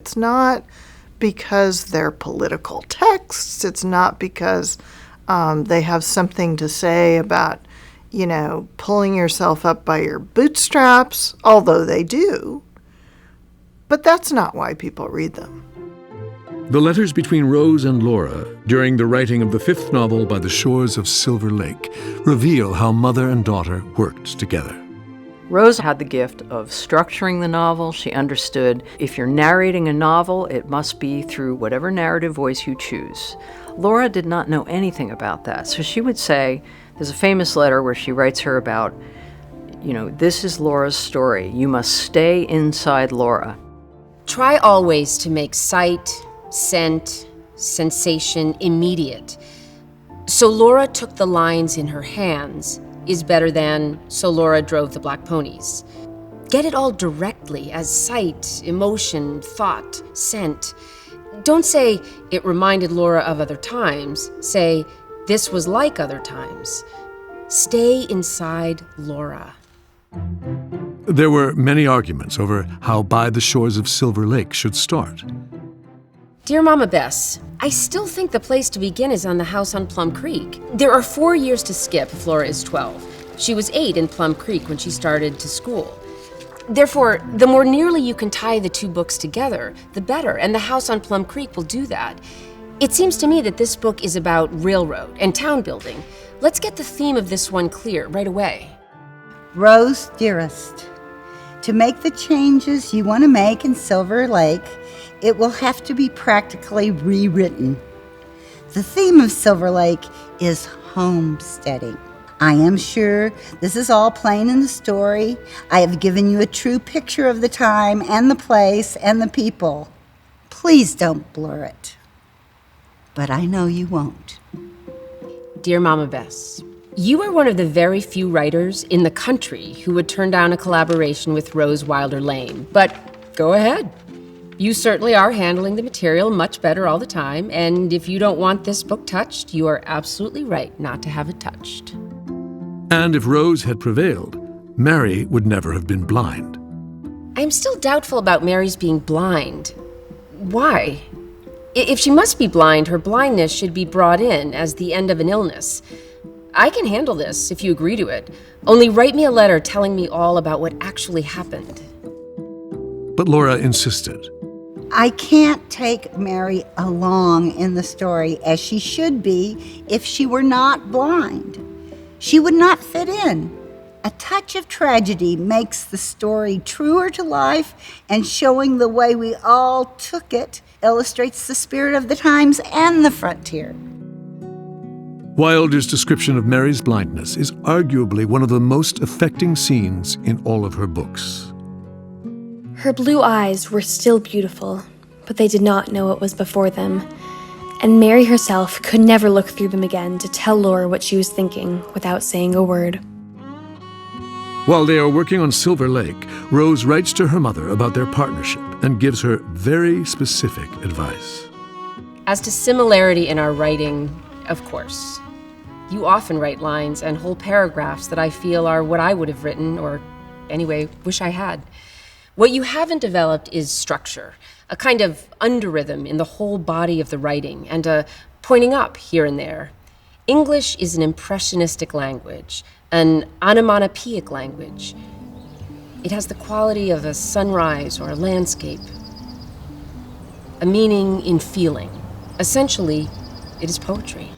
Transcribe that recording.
It's not because they're political texts. It's not because they have something to say about, pulling yourself up by your bootstraps, although they do. But that's not why people read them. The letters between Rose and Laura during the writing of the fifth novel, By the Shores of Silver Lake, reveal how mother and daughter worked together. Rose had the gift of structuring the novel. She understood if you're narrating a novel, it must be through whatever narrative voice you choose. Laura did not know anything about that. So she would say, there's a famous letter where she writes her about, this is Laura's story. You must stay inside Laura. Try always to make sight, scent, sensation immediate. So Laura took the lines in her hands is better than so Laura drove the black ponies. Get it all directly as sight, emotion, thought, scent. Don't say it reminded Laura of other times. Say this was like other times. Stay inside Laura. There were many arguments over how By the Shores of Silver Lake should start. Dear Mama Bess, I still think the place to begin is on the house on Plum Creek. There are 4 years to skip if Laura is 12. She was 8 in Plum Creek when she started to school. Therefore, the more nearly you can tie the two books together, the better, and the house on Plum Creek will do that. It seems to me that this book is about railroad and town building. Let's get the theme of this one clear right away. Rose, dearest, to make the changes you want to make in Silver Lake, it will have to be practically rewritten. The theme of Silver Lake is homesteading. I am sure this is all plain in the story. I have given you a true picture of the time and the place and the people. Please don't blur it. But I know you won't. Dear Mama Bess, you are one of the very few writers in the country who would turn down a collaboration with Rose Wilder Lane. But go ahead. You certainly are handling the material much better all the time, and if you don't want this book touched, you are absolutely right not to have it touched. And if Rose had prevailed, Mary would never have been blind. I am still doubtful about Mary's being blind. Why? If she must be blind, her blindness should be brought in as the end of an illness. I can handle this if you agree to it. Only write me a letter telling me all about what actually happened. But Laura insisted. I can't take Mary along in the story as she should be if she were not blind. She would not fit in. A touch of tragedy makes the story truer to life, and showing the way we all took it illustrates the spirit of the times and the frontier. Wilder's description of Mary's blindness is arguably one of the most affecting scenes in all of her books. Her blue eyes were still beautiful, but they did not know what was before them, and Mary herself could never look through them again to tell Laura what she was thinking without saying a word. While they are working on Silver Lake, Rose writes to her mother about their partnership and gives her very specific advice. As to similarity in our writing, of course. You often write lines and whole paragraphs that I feel are what I would have written, or anyway, wish I had. What you haven't developed is structure, a kind of underrhythm in the whole body of the writing, and a pointing up here and there. English is an impressionistic language, an onomatopoeic language. It has the quality of a sunrise or a landscape, a meaning in feeling. Essentially, it is poetry.